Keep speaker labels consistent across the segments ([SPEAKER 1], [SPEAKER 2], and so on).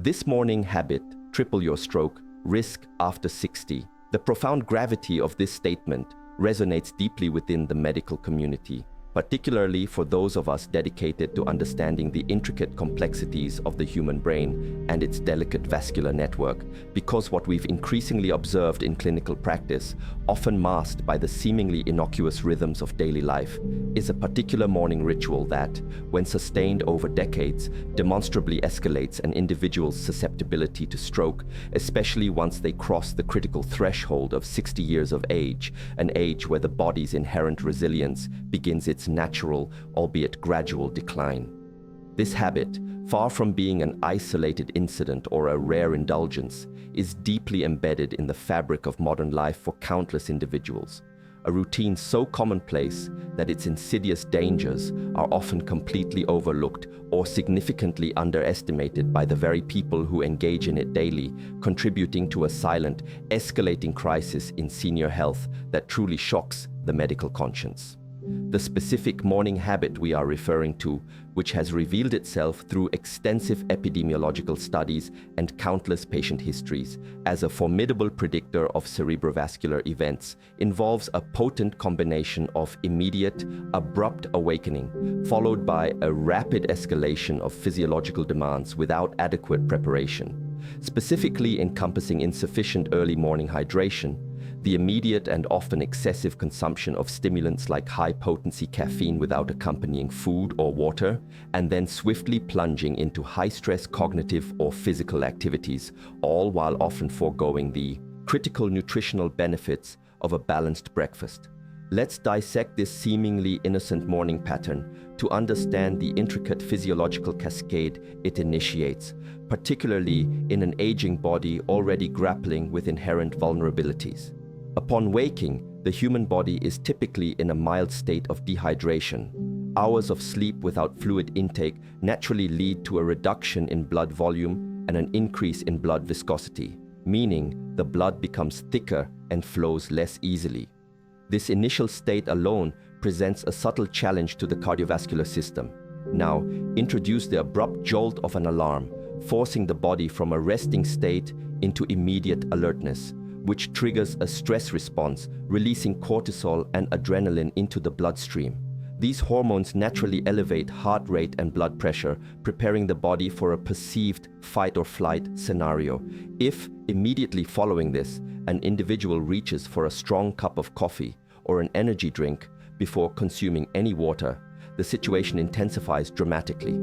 [SPEAKER 1] This morning habit, triple your stroke, risk after 60. The profound gravity of this statement resonates deeply within the medical community, particularly for those of us dedicated to understanding the intricate complexities of the human brain and its delicate vascular network, because what we've increasingly observed in clinical practice, often masked by the seemingly innocuous rhythms of daily life, is a particular morning ritual that, when sustained over decades, demonstrably escalates an individual's susceptibility to stroke, especially once they cross the critical threshold of 60 years of age, an age where the body's inherent resilience begins its natural, albeit gradual, decline. This habit, far from being an isolated incident or a rare indulgence, is deeply embedded in the fabric of modern life for countless individuals. A routine so commonplace that its insidious dangers are often completely overlooked or significantly underestimated by the very people who engage in it daily, contributing to a silent, escalating crisis in senior health that truly shocks the medical conscience. The specific morning habit we are referring to, which has revealed itself through extensive epidemiological studies and countless patient histories as a formidable predictor of cerebrovascular events, involves a potent combination of immediate, abrupt awakening, followed by a rapid escalation of physiological demands without adequate preparation. Specifically encompassing insufficient early morning hydration, the immediate and often excessive consumption of stimulants like high-potency caffeine without accompanying food or water, and then swiftly plunging into high-stress cognitive or physical activities, all while often foregoing the critical nutritional benefits of a balanced breakfast. Let's dissect this seemingly innocent morning pattern to understand the intricate physiological cascade it initiates, particularly in an aging body already grappling with inherent vulnerabilities. Upon waking, the human body is typically in a mild state of dehydration. Hours of sleep without fluid intake naturally lead to a reduction in blood volume and an increase in blood viscosity, meaning the blood becomes thicker and flows less easily. This initial state alone presents a subtle challenge to the cardiovascular system. Now, introduce the abrupt jolt of an alarm, forcing the body from a resting state into immediate alertness, which triggers a stress response, releasing cortisol and adrenaline into the bloodstream. These hormones naturally elevate heart rate and blood pressure, preparing the body for a perceived fight or flight scenario. If, immediately following this, an individual reaches for a strong cup of coffee or an energy drink before consuming any water, the situation intensifies dramatically.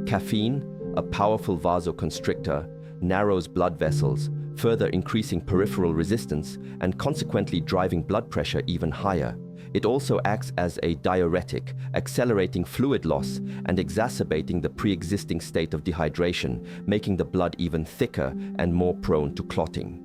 [SPEAKER 1] Caffeine, a powerful vasoconstrictor, narrows blood vessels, further increasing peripheral resistance and consequently driving blood pressure even higher. It also acts as a diuretic, accelerating fluid loss and exacerbating the pre-existing state of dehydration, making the blood even thicker and more prone to clotting.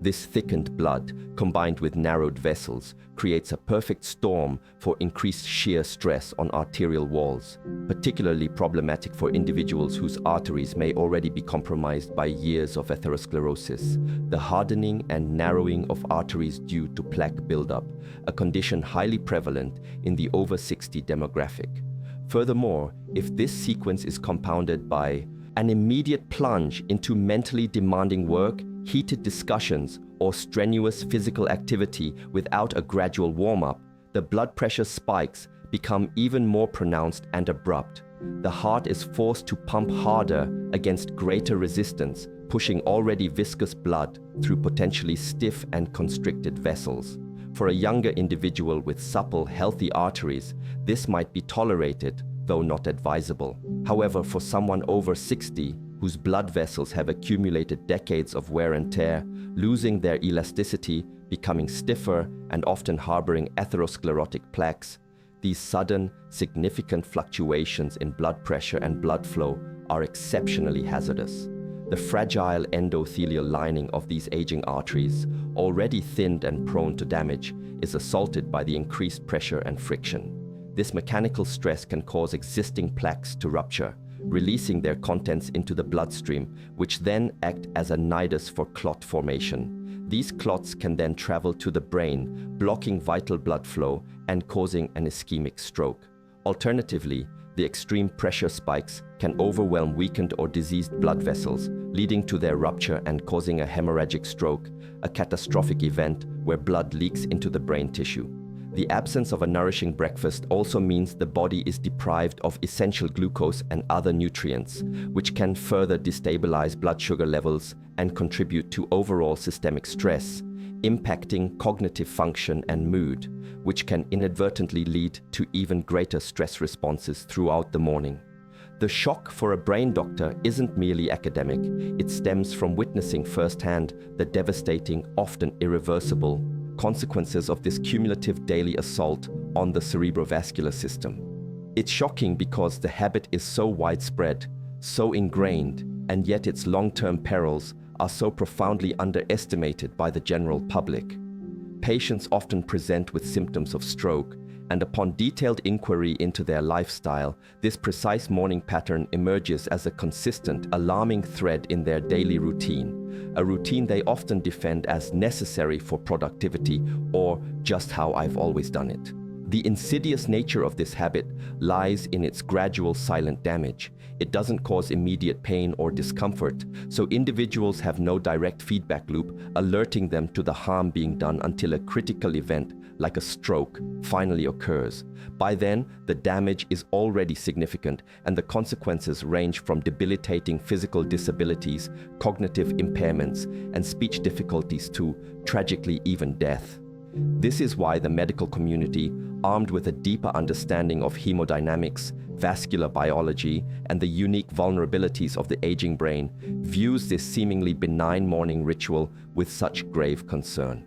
[SPEAKER 1] This thickened blood, combined with narrowed vessels, creates a perfect storm for increased shear stress on arterial walls, particularly problematic for individuals whose arteries may already be compromised by years of atherosclerosis. The hardening and narrowing of arteries due to plaque buildup, a condition highly prevalent in the over 60 demographic. Furthermore, if this sequence is compounded by an immediate plunge into mentally demanding work, heated discussions, or strenuous physical activity without a gradual warm-up, the blood pressure spikes become even more pronounced and abrupt. The heart is forced to pump harder against greater resistance, pushing already viscous blood through potentially stiff and constricted vessels. For a younger individual with supple, healthy arteries, this might be tolerated, though not advisable. However, for someone over 60, whose blood vessels have accumulated decades of wear and tear, losing their elasticity, becoming stiffer, and often harboring atherosclerotic plaques, these sudden, significant fluctuations in blood pressure and blood flow are exceptionally hazardous. The fragile endothelial lining of these aging arteries, already thinned and prone to damage, is assaulted by the increased pressure and friction. This mechanical stress can cause existing plaques to rupture, releasing their contents into the bloodstream, which then act as a nidus for clot formation. These clots can then travel to the brain, blocking vital blood flow and causing an ischemic stroke. Alternatively, the extreme pressure spikes can overwhelm weakened or diseased blood vessels, leading to their rupture and causing a hemorrhagic stroke, a catastrophic event where blood leaks into the brain tissue. The absence of a nourishing breakfast also means the body is deprived of essential glucose and other nutrients, which can further destabilize blood sugar levels and contribute to overall systemic stress, impacting cognitive function and mood, which can inadvertently lead to even greater stress responses throughout the morning. The shock for a brain doctor isn't merely academic, it stems from witnessing firsthand the devastating, often irreversible, consequences of this cumulative daily assault on the cerebrovascular system. It's shocking because the habit is so widespread, so ingrained, and yet its long-term perils are so profoundly underestimated by the general public. Patients often present with symptoms of stroke, and upon detailed inquiry into their lifestyle, this precise morning pattern emerges as a consistent, alarming thread in their daily routine, a routine they often defend as necessary for productivity or just how I've always done it. The insidious nature of this habit lies in its gradual silent damage. It doesn't cause immediate pain or discomfort, so individuals have no direct feedback loop alerting them to the harm being done until a critical event, like a stroke, finally occurs. By then, the damage is already significant, and the consequences range from debilitating physical disabilities, cognitive impairments, and speech difficulties to, tragically, even death. This is why the medical community, armed with a deeper understanding of hemodynamics, vascular biology, and the unique vulnerabilities of the aging brain, views this seemingly benign morning ritual with such grave concern.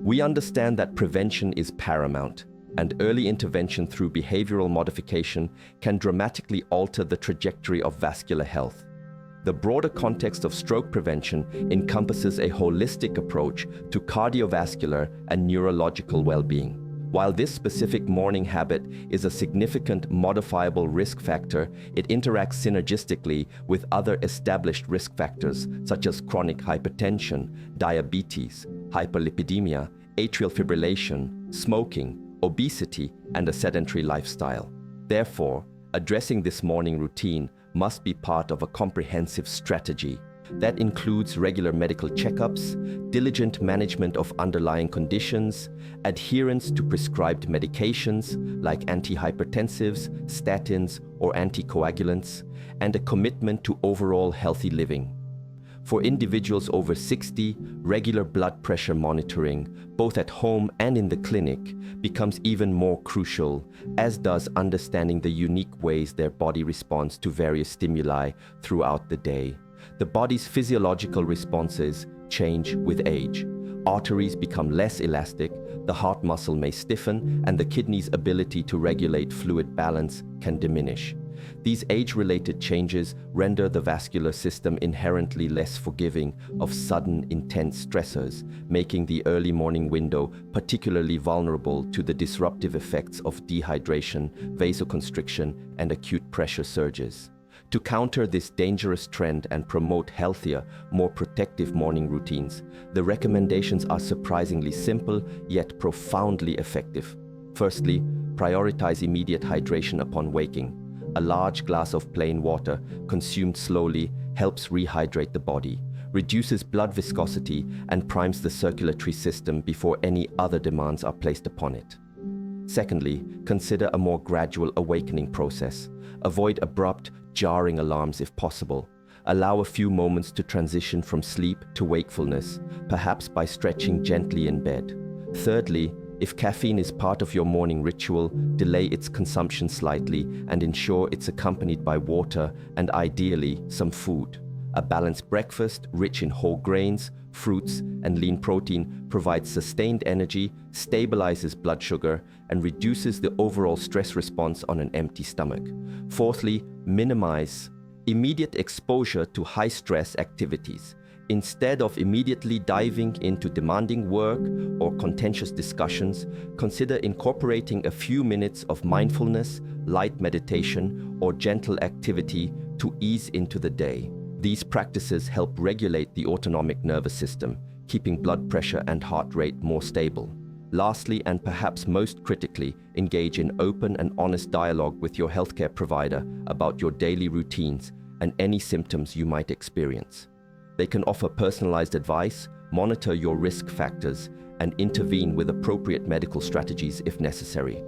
[SPEAKER 1] We understand that prevention is paramount, and early intervention through behavioral modification can dramatically alter the trajectory of vascular health. The broader context of stroke prevention encompasses a holistic approach to cardiovascular and neurological well-being. While this specific morning habit is a significant modifiable risk factor, it interacts synergistically with other established risk factors such as chronic hypertension, diabetes, hyperlipidemia, atrial fibrillation, smoking, obesity, and a sedentary lifestyle. Therefore, addressing this morning routine must be part of a comprehensive strategy that includes regular medical checkups, diligent management of underlying conditions, adherence to prescribed medications like antihypertensives, statins, or anticoagulants, and a commitment to overall healthy living. For individuals over 60, regular blood pressure monitoring, both at home and in the clinic, becomes even more crucial, as does understanding the unique ways their body responds to various stimuli throughout the day. The body's physiological responses change with age. Arteries become less elastic, the heart muscle may stiffen, and the kidney's ability to regulate fluid balance can diminish. These age-related changes render the vascular system inherently less forgiving of sudden, intense stressors, making the early morning window particularly vulnerable to the disruptive effects of dehydration, vasoconstriction, and acute pressure surges. To counter this dangerous trend and promote healthier, more protective morning routines, the recommendations are surprisingly simple yet profoundly effective. Firstly, prioritize immediate hydration upon waking. A large glass of plain water, consumed slowly, helps rehydrate the body, reduces blood viscosity, and primes the circulatory system before any other demands are placed upon it. Secondly, consider a more gradual awakening process. Avoid abrupt, jarring alarms if possible. Allow a few moments to transition from sleep to wakefulness, perhaps by stretching gently in bed. Thirdly, if caffeine is part of your morning ritual, delay its consumption slightly and ensure it's accompanied by water and ideally some food. A balanced breakfast, rich in whole grains, fruits, and lean protein provides sustained energy, stabilizes blood sugar, and reduces the overall stress response on an empty stomach. Fourthly, minimize immediate exposure to high-stress activities. Instead of immediately diving into demanding work or contentious discussions, consider incorporating a few minutes of mindfulness, light meditation, or gentle activity to ease into the day. These practices help regulate the autonomic nervous system, keeping blood pressure and heart rate more stable. Lastly, and perhaps most critically, engage in open and honest dialogue with your healthcare provider about your daily routines and any symptoms you might experience. They can offer personalized advice, monitor your risk factors, and intervene with appropriate medical strategies if necessary.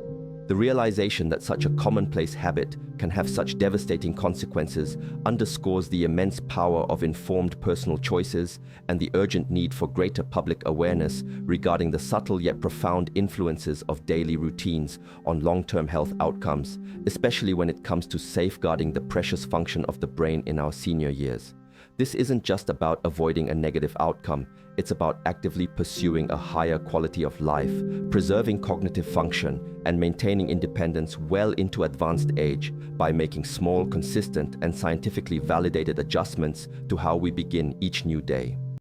[SPEAKER 1] The realization that such a commonplace habit can have such devastating consequences underscores the immense power of informed personal choices and the urgent need for greater public awareness regarding the subtle yet profound influences of daily routines on long-term health outcomes, especially when it comes to safeguarding the precious function of the brain in our senior years. This isn't just about avoiding a negative outcome, it's about actively pursuing a higher quality of life, preserving cognitive function, and maintaining independence well into advanced age by making small, consistent, and scientifically validated adjustments to how we begin each new day.